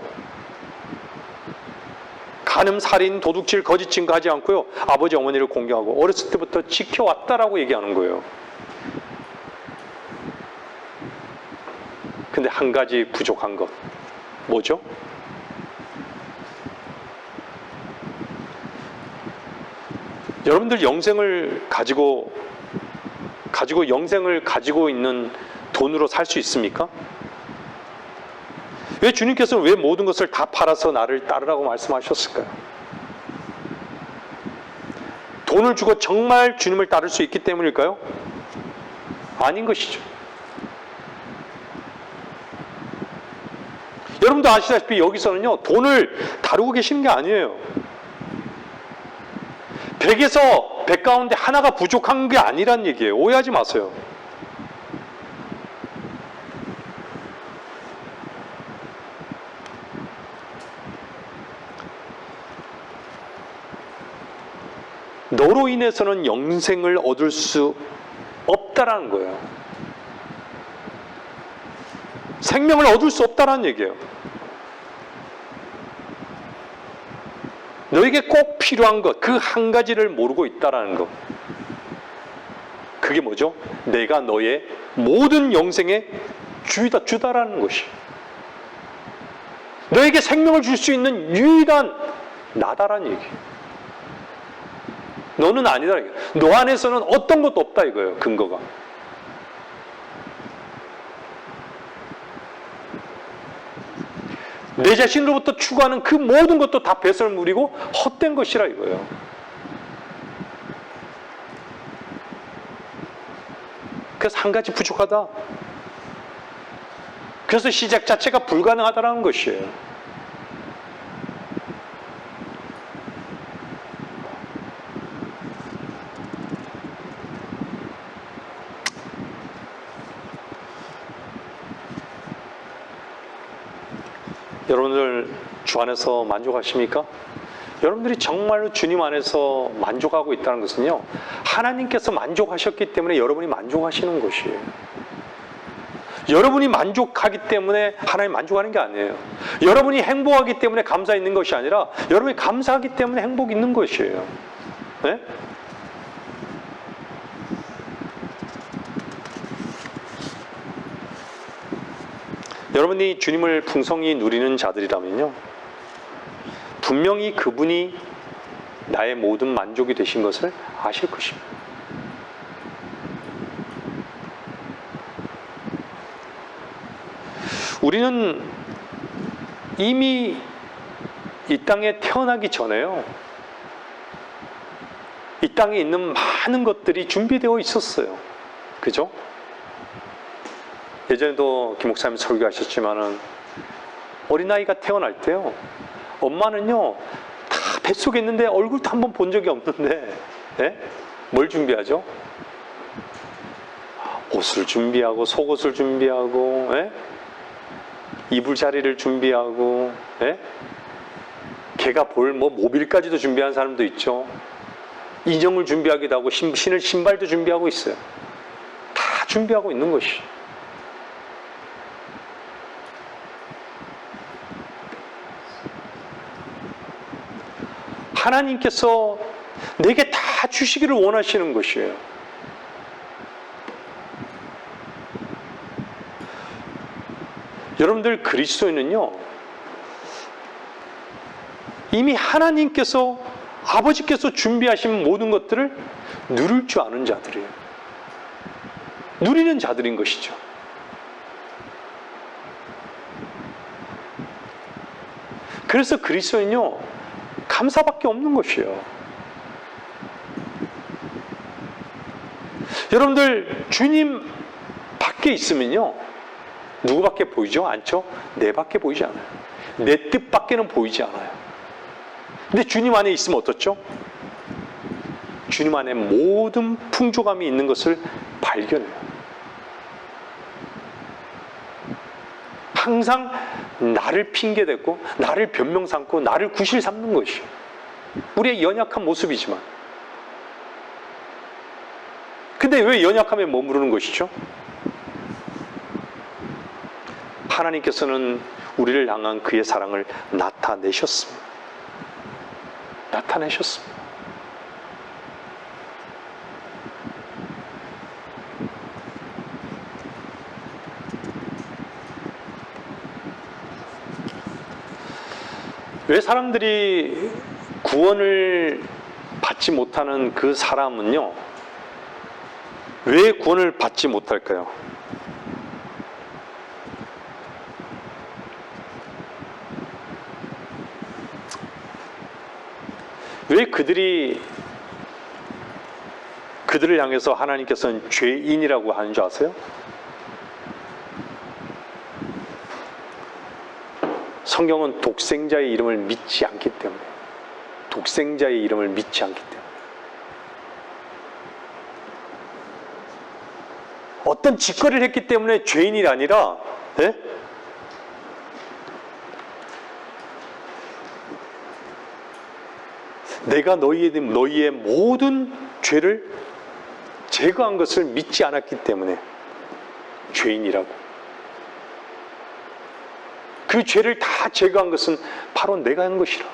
Speaker 1: 간음, 살인, 도둑질, 거짓 증거하지 않고요, 아버지 어머니를 공경하고 어렸을 때부터 지켜왔다라고 얘기하는 거예요. 근데 한 가지 부족한 것, 뭐죠? 여러분들 영생을 가지고 영생을 가지고 있는 돈으로 살 수 있습니까? 왜 주님께서는 왜 모든 것을 다 팔아서 나를 따르라고 말씀하셨을까요? 돈을 주고 정말 주님을 따를 수 있기 때문일까요? 아닌 것이죠. 여러분도 아시다시피 여기서는요, 돈을 다루고 계시는 게 아니에요. 100에서 100 가운데 하나가 부족한 게 아니란 얘기예요. 오해하지 마세요. 너로 인해서는 영생을 얻을 수 없다라는 거예요. 생명을 얻을 수 없다라는 얘기예요. 너에게 꼭 필요한 것, 그 한 가지를 모르고 있다라는 것. 그게 뭐죠? 내가 너의 모든 영생의 주다라는 것이. 너에게 생명을 줄 수 있는 유일한 나다라는 얘기예요. 너는 아니다. 너 안에서는 어떤 것도 없다 이거예요. 근거가. 내 자신으로부터 추구하는 그 모든 것도 다 배설물이고 헛된 것이라 이거예요. 그래서 한 가지 부족하다. 그래서 시작 자체가 불가능하다는 것이에요. 여러분들 주 안에서 만족하십니까? 여러분들이 정말로 주님 안에서 만족하고 있다는 것은요, 하나님께서 만족하셨기 때문에 여러분이 만족하시는 것이에요. 여러분이 만족하기 때문에 하나님 만족하는 게 아니에요. 여러분이 행복하기 때문에 감사 있는 것이 아니라 여러분이 감사하기 때문에 행복이 있는 것이에요. 네? 여러분이 주님을 풍성히 누리는 자들이라면요, 분명히 그분이 나의 모든 만족이 되신 것을 아실 것입니다. 우리는 이미 이 땅에 태어나기 전에요, 이 땅에 있는 많은 것들이 준비되어 있었어요. 그죠? 예전에도 김 목사님 설교하셨지만은 어린아이가 태어날 때요, 엄마는요 다 뱃속에 있는데 얼굴도 한번 본 적이 없는데, 예? 뭘 준비하죠? 옷을 준비하고 속옷을 준비하고, 예? 이불 자리를 준비하고, 예? 걔가 볼 모빌까지도 준비한 사람도 있죠. 인형을 준비하기도 하고 신을 신발도 준비하고 있어요. 다 준비하고 있는 것이. 하나님께서 내게 다 주시기를 원하시는 것이에요. 여러분들 그리스도인은요, 이미 하나님께서, 아버지께서 준비하신 모든 것들을 누릴 줄 아는 자들이에요. 누리는 자들인 것이죠. 그래서 그리스도인은요, 감사밖에 없는 것이에요. 여러분들 주님 밖에 있으면요, 누구밖에 보이죠? 않죠? 내 밖에 보이지 않아요. 내 뜻밖에는 보이지 않아요. 근데 주님 안에 있으면 어떻죠? 주님 안에 모든 풍족함이 있는 것을 발견해요. 항상 나를 핑계대고 나를 변명 삼고 나를 구실 삼는 것이에요. 우리의 연약한 모습이지만. 근데 왜 연약함에 머무르는 것이죠? 하나님께서는 우리를 향한 그의 사랑을 나타내셨습니다. 나타내셨습니다. 왜 사람들이 구원을 받지 못하는 그 사람은요, 왜 구원을 받지 못할까요? 왜 그들을 향해서 하나님께서는 죄인이라고 하는 줄 아세요? 성경은 독생자의 이름을 믿지 않기 때문에, 독생자의 이름을 믿지 않기 때문에, 어떤 짓거리를 했기 때문에 죄인이 아니라, 예? 내가 너희의 모든 죄를 제거한 것을 믿지 않았기 때문에 죄인이라고. 그 죄를 다 제거한 것은 바로 내가 한 것이라.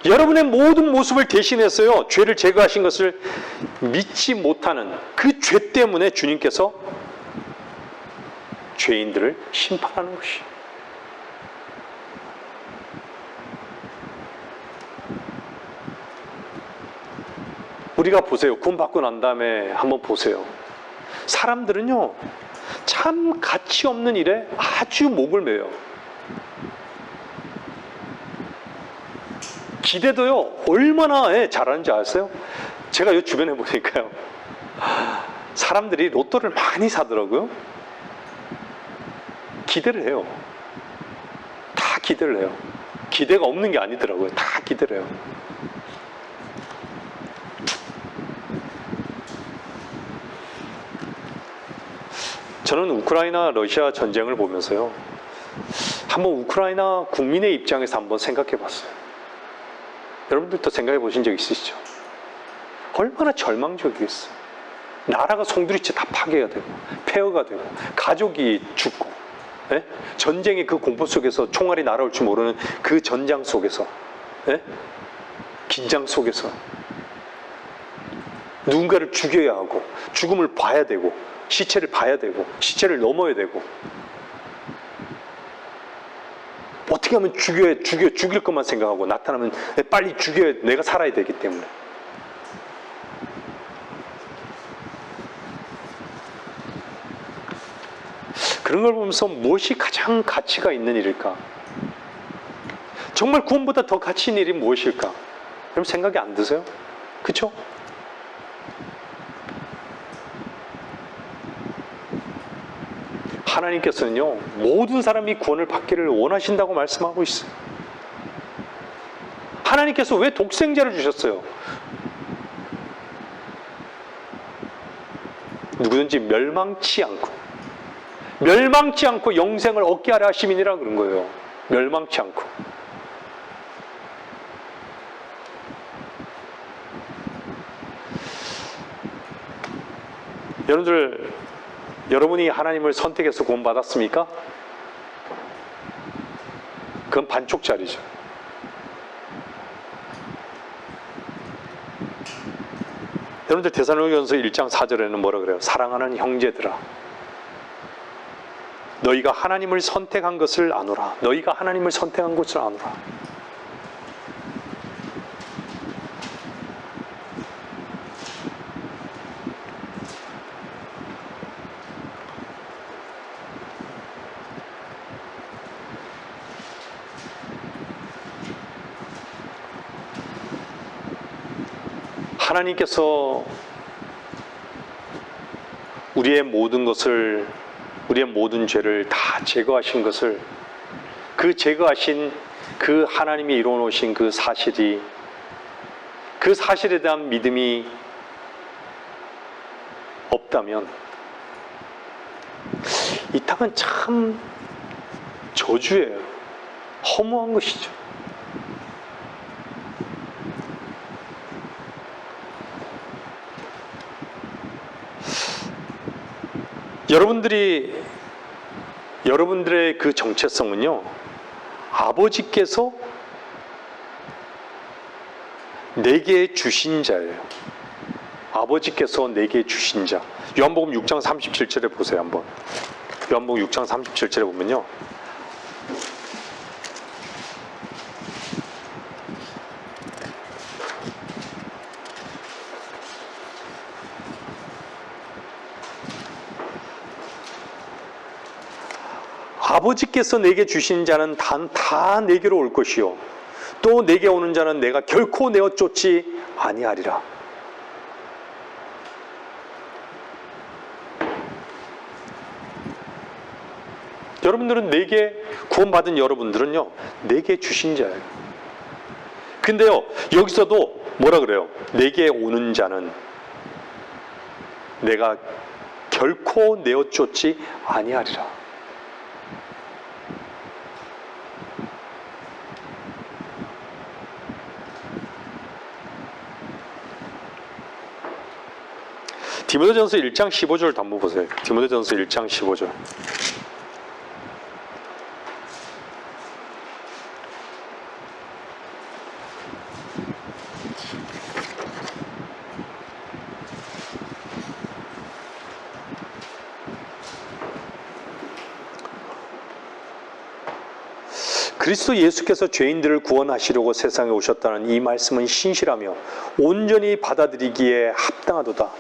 Speaker 1: 여러분의 모든 모습을 대신해서요, 죄를 제거하신 것을 믿지 못하는 그 죄 때문에 주님께서 죄인들을 심판하는 것이. 우리가 보세요. 구원 받고 난 다음에 한번 보세요. 사람들은요, 참 가치 없는 일에 아주 목을 매요. 기대도요, 얼마나 잘하는지 아세요? 제가 이 주변에 보니까요, 사람들이 로또를 많이 사더라고요. 기대를 해요. 다 기대를 해요. 기대가 없는 게 아니더라고요. 다 기대를 해요. 저는 우크라이나 러시아 전쟁을 보면서요, 한번 우크라이나 국민의 입장에서 한번 생각해 봤어요. 여러분들도 생각해 보신 적 있으시죠? 얼마나 절망적이겠어요. 나라가 송두리째 다 파괴가 되고 폐허가 되고 가족이 죽고, 예? 전쟁의 그 공포 속에서 총알이 날아올 줄 모르는 그 전장 속에서, 예? 긴장 속에서 누군가를 죽여야 하고 죽음을 봐야 되고 시체를 봐야 되고 시체를 넘어야 되고, 어떻게 하면 죽일 것만 생각하고 나타나면 빨리 죽여야, 내가 살아야 되기 때문에. 그런 걸 보면서 무엇이 가장 가치가 있는 일일까? 정말 구원보다 더 가치 있는 일이 무엇일까? 여러분 생각이 안 드세요? 그렇죠? 하나님께서는요, 모든 사람이 구원을 받기를 원하신다고 말씀하고 있어요. 하나님께서 왜 독생자를 주셨어요? 누구든지 멸망치 않고 영생을 얻게 하려 하심이니라 그런 거예요. 멸망치 않고. 여러분이 하나님을 선택해서 구원받았습니까? 그건 반쪽짜리죠. 여러분들 데살로니가전서 1장 4절에는 뭐라 그래요? 사랑하는 형제들아, 너희가 하나님을 선택한 것을 아노라. 너희가 하나님을 선택한 것을 아노라. 하나님께서 우리의 모든 죄를 다 제거하신 것을, 그 제거하신 그 하나님이 이루어 놓으신 그 사실에 대한 믿음이 없다면 이 땅은 참 저주예요. 허무한 것이죠. 여러분들의 그 정체성은요, 아버지께서 내게 주신 자예요. 아버지께서 내게 주신 자. 요한복음 6장 37절에 보세요, 한번. 요한복음 6장 37절에 보면요, 아버지께서 내게 주신 자는 다 내게로 올 것이요 또 내게 오는 자는 내가 결코 내어 쫓지 아니하리라. 여러분들은 구원받은 여러분들은요, 내게 주신 자예요. 근데요, 여기서도 뭐라 그래요? 내게 오는 자는 내가 결코 내어 쫓지 아니하리라. 디모데전서 1장 15절도 한번 보세요. 디모데전서 1장 15절. 그리스도 예수께서 죄인들을 구원하시려고 세상에 오셨다는 이 말씀은 신실하며 온전히 받아들이기에 합당하도다.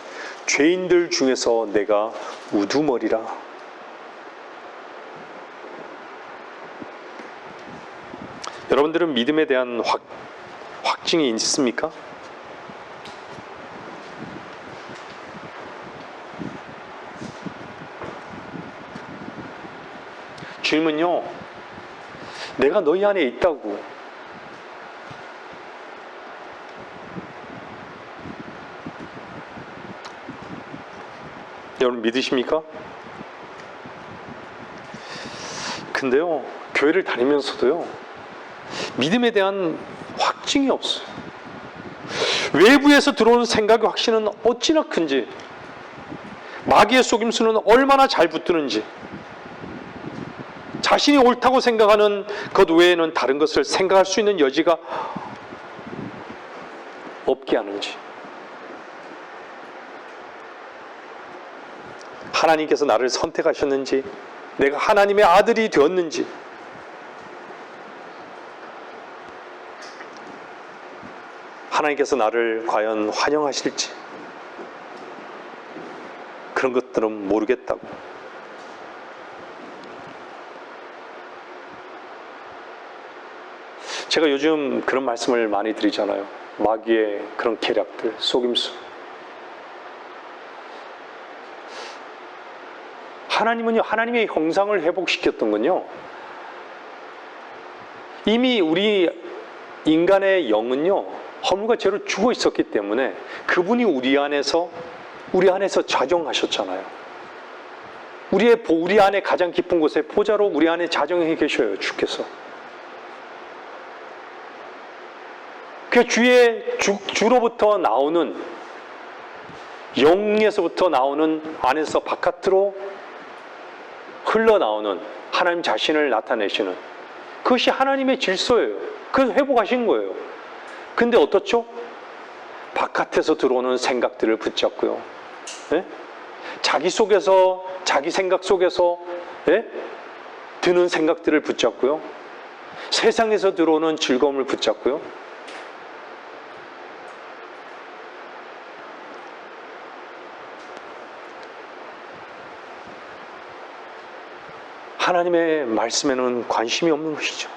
Speaker 1: 죄인들 중에서 내가 우두머리라. 여러분들은 믿음에 대한 확증이 있습니까? 주님은요, 내가 너희 안에 있다고. 여러분 믿으십니까? 근데요, 교회를 다니면서도요, 믿음에 대한 확증이 없어요. 외부에서 들어오는 생각의 확신은 어찌나 큰지, 마귀의 속임수는 얼마나 잘 붙드는지, 자신이 옳다고 생각하는 것 외에는 다른 것을 생각할 수 있는 여지가 없게 하는지, 하나님께서 나를 선택하셨는지, 내가 하나님의 아들이 되었는지, 하나님께서 나를 과연 환영하실지, 그런 것들은 모르겠다고. 제가 요즘 그런 말씀을 많이 드리잖아요. 마귀의 그런 계략들, 속임수. 하나님은요, 하나님의 형상을 회복시켰던 건요, 이미 우리 인간의 영은요, 허물과 죄로 죽어 있었기 때문에 그분이 우리 안에서 자정하셨잖아요. 우리 안에 가장 깊은 곳에 보좌로 우리 안에 자정해 계셔요, 주께서. 그 주로부터 나오는, 영에서부터 나오는, 안에서 바깥으로 흘러나오는 하나님 자신을 나타내시는, 그것이 하나님의 질서예요. 그래서 회복하신 거예요. 근데 어떻죠? 바깥에서 들어오는 생각들을 붙잡고요, 예? 자기 속에서, 자기 생각 속에서, 예? 드는 생각들을 붙잡고요, 세상에서 들어오는 즐거움을 붙잡고요, 하나님의 말씀에는 관심이 없는 것이죠.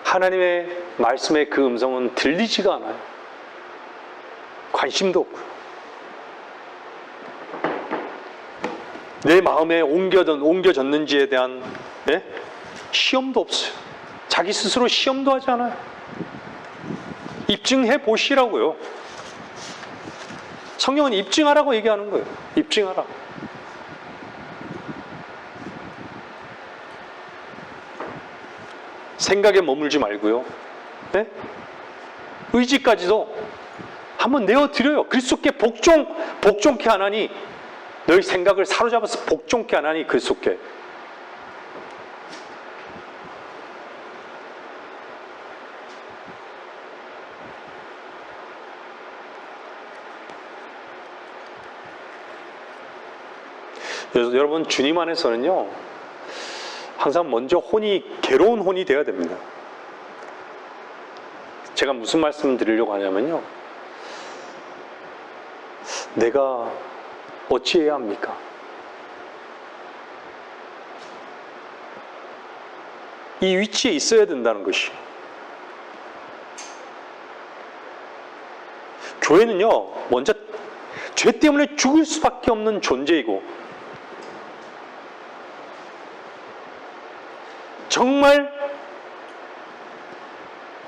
Speaker 1: 하나님의 말씀의 그 음성은 들리지가 않아요. 관심도 없고요. 내 마음에 옮겨졌는지에 대한, 예? 시험도 없어요. 자기 스스로 시험도 하지 않아요. 입증해 보시라고요. 성경은 입증하라고 얘기하는 거예요. 입증하라. 생각에 머물지 말고요, 네? 의지까지도 한번 내어드려요. 그리스도께 복종케 하나니, 너희 생각을 사로잡아서 복종케 하나니, 그리스도께. 그래서 여러분, 주님 안에서는요, 항상 먼저 괴로운 혼이 되어야 됩니다. 제가 무슨 말씀을 드리려고 하냐면요, 내가 어찌해야 합니까? 이 위치에 있어야 된다는 것이. 교회는요, 먼저 죄 때문에 죽을 수밖에 없는 존재이고, 정말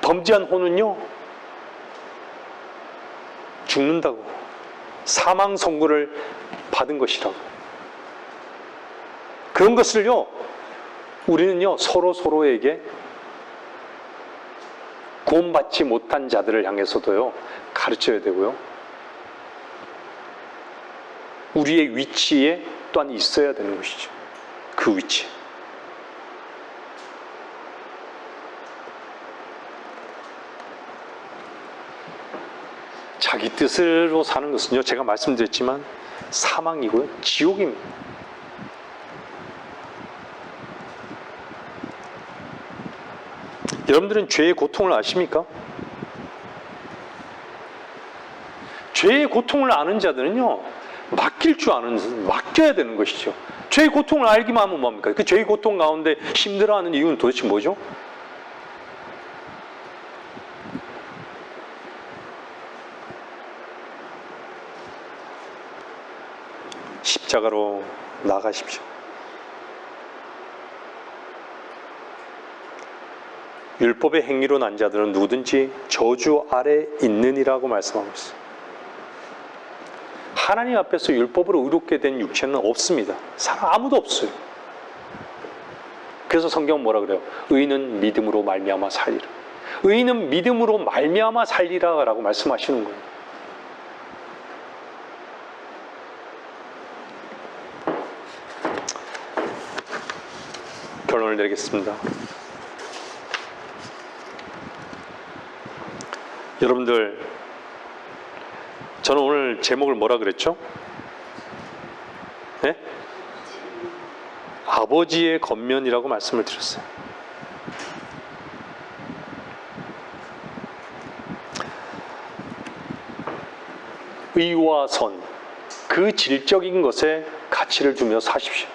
Speaker 1: 범죄한 혼은요, 죽는다고, 사망 선고를 받은 것이라고. 그런 것을요, 우리는요, 서로에게 구원받지 못한 자들을 향해서도요, 가르쳐야 되고요, 우리의 위치에 또한 있어야 되는 것이죠. 그 위치. 자기 뜻으로 사는 것은요, 제가 말씀드렸지만 사망이고요, 지옥입니다. 여러분들은 죄의 고통을 아십니까? 죄의 고통을 아는 자들은요, 맡겨야 되는 것이죠. 죄의 고통을 알기만 하면 뭡니까? 그 죄의 고통 가운데 힘들어하는 이유는 도대체 뭐죠? 십자가로 나가십시오. 율법의 행위로 난 자들은 누구든지 저주 아래 있느니라고 말씀하고 있어요. 하나님 앞에서 율법으로 의롭게 된 육체는 없습니다. 사람 아무도 없어요. 그래서 성경은 뭐라 그래요? 의인은 믿음으로 말미암아 살리라. 의인은 믿음으로 말미암아 살리라라고 말씀하시는 거예요. 결론을 내리겠습니다. 여러분들, 저는 오늘 제목을 뭐라 그랬죠? 네? 아버지의 겉면이라고 말씀을 드렸어요. 의와 선, 그 질적인 것에 가치를 두며 사십시오.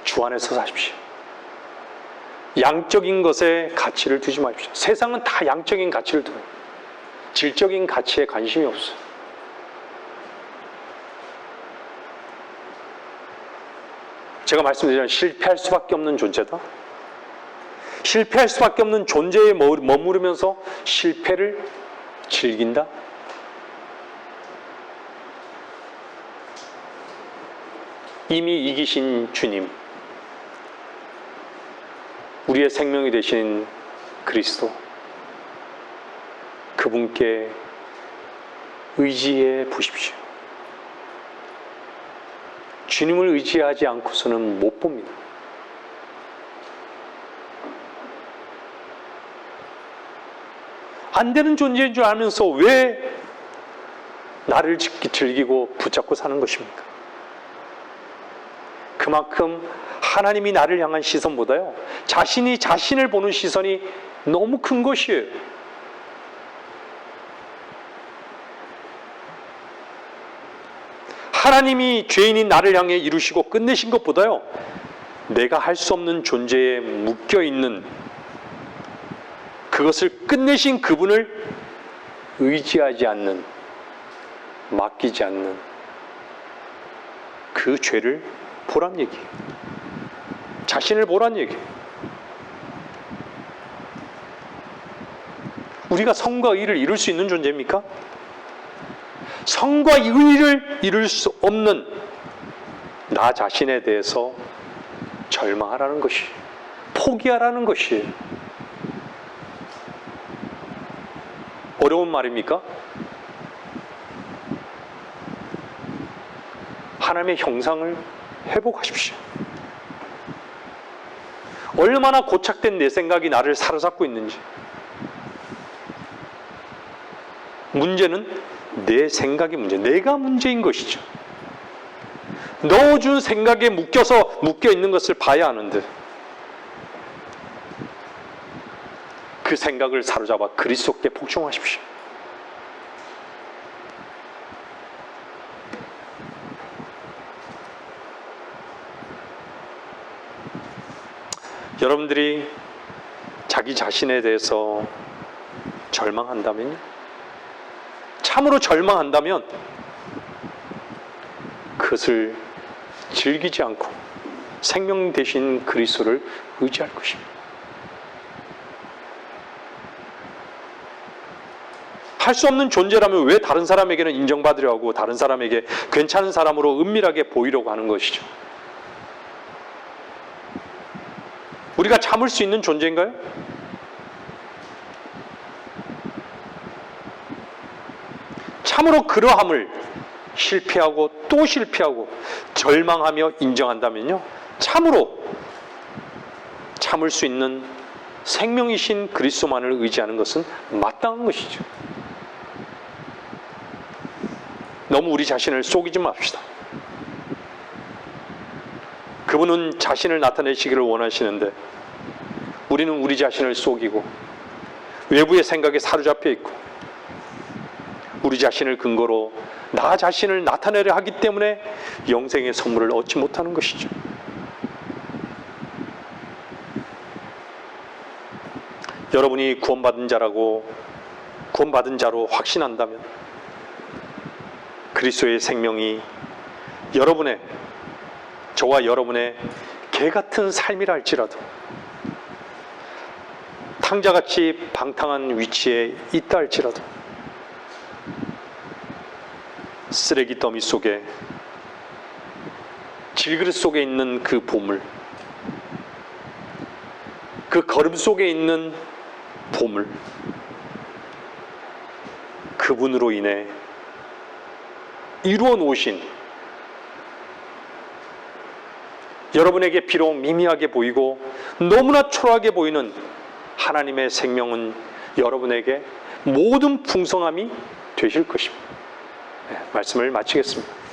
Speaker 1: 주 안에서 사십시오. 양적인 것에 가치를 두지 마십시오. 세상은 다 양적인 가치를 둬요. 질적인 가치에 관심이 없어요. 제가 말씀드리자면 실패할 수밖에 없는 존재다. 실패할 수밖에 없는 존재에 머무르면서 실패를 즐긴다. 이미 이기신 주님, 우리의 생명이 되신 그리스도, 그분께 의지해 보십시오. 주님을 의지하지 않고서는 못 봅니다. 안 되는 존재인 줄 알면서 왜 나를 즐기고 붙잡고 사는 것입니까? 그만큼 하나님이 나를 향한 시선보다요, 자신이 자신을 보는 시선이 너무 큰 것이에요. 하나님이 죄인인 나를 향해 이루시고 끝내신 것보다요, 내가 할 수 없는 존재에 묶여있는 그것을 끝내신 그분을 의지하지 않는, 맡기지 않는 그 죄를 보란 얘기예요. 자신을 보란 얘기예요. 우리가 성과 의를 이룰 수 있는 존재입니까? 성과 의를 이룰 수 없는 나 자신에 대해서 절망하라는 것이, 포기하라는 것이 어려운 말입니까? 하나님의 형상을 회복하십시오. 얼마나 고착된 내 생각이 나를 사로잡고 있는지. 문제는 내 생각이 문제, 내가 문제인 것이죠. 넣어준 생각에 묶여 있는 것을 봐야 하는데, 그 생각을 사로잡아 그리스도께 복종하십시오. 여러분들이 자기 자신에 대해서 절망한다면요, 참으로 절망한다면 그것을 즐기지 않고 생명 되신 그리스도를 의지할 것입니다. 할 수 없는 존재라면 왜 다른 사람에게는 인정받으려 하고 다른 사람에게 괜찮은 사람으로 은밀하게 보이려고 하는 것이죠. 우리가 참을 수 있는 존재인가요? 참으로 그러함을 실패하고 또 실패하고 절망하며 인정한다면요, 참으로 참을 수 있는 생명이신 그리스도만을 의지하는 것은 마땅한 것이죠. 너무 우리 자신을 속이지 맙시다. 그분은 자신을 나타내시기를 원하시는데 우리는 우리 자신을 속이고 외부의 생각에 사로잡혀 있고 우리 자신을 근거로 나 자신을 나타내려 하기 때문에 영생의 선물을 얻지 못하는 것이죠. 여러분이 구원받은 자로 확신한다면 그리스도의 생명이 저와 여러분의 개 같은 삶이라 할지라도 탕자같이 방탕한 위치에 있다 할지라도 쓰레기 더미 속에 질그릇 속에 있는 그 보물, 그 거름 속에 있는 보물, 그분으로 인해 이루어 놓으신 여러분에게 비록 미미하게 보이고 너무나 초라하게 보이는 하나님의 생명은 여러분에게 모든 풍성함이 되실 것입니다. 말씀을 마치겠습니다.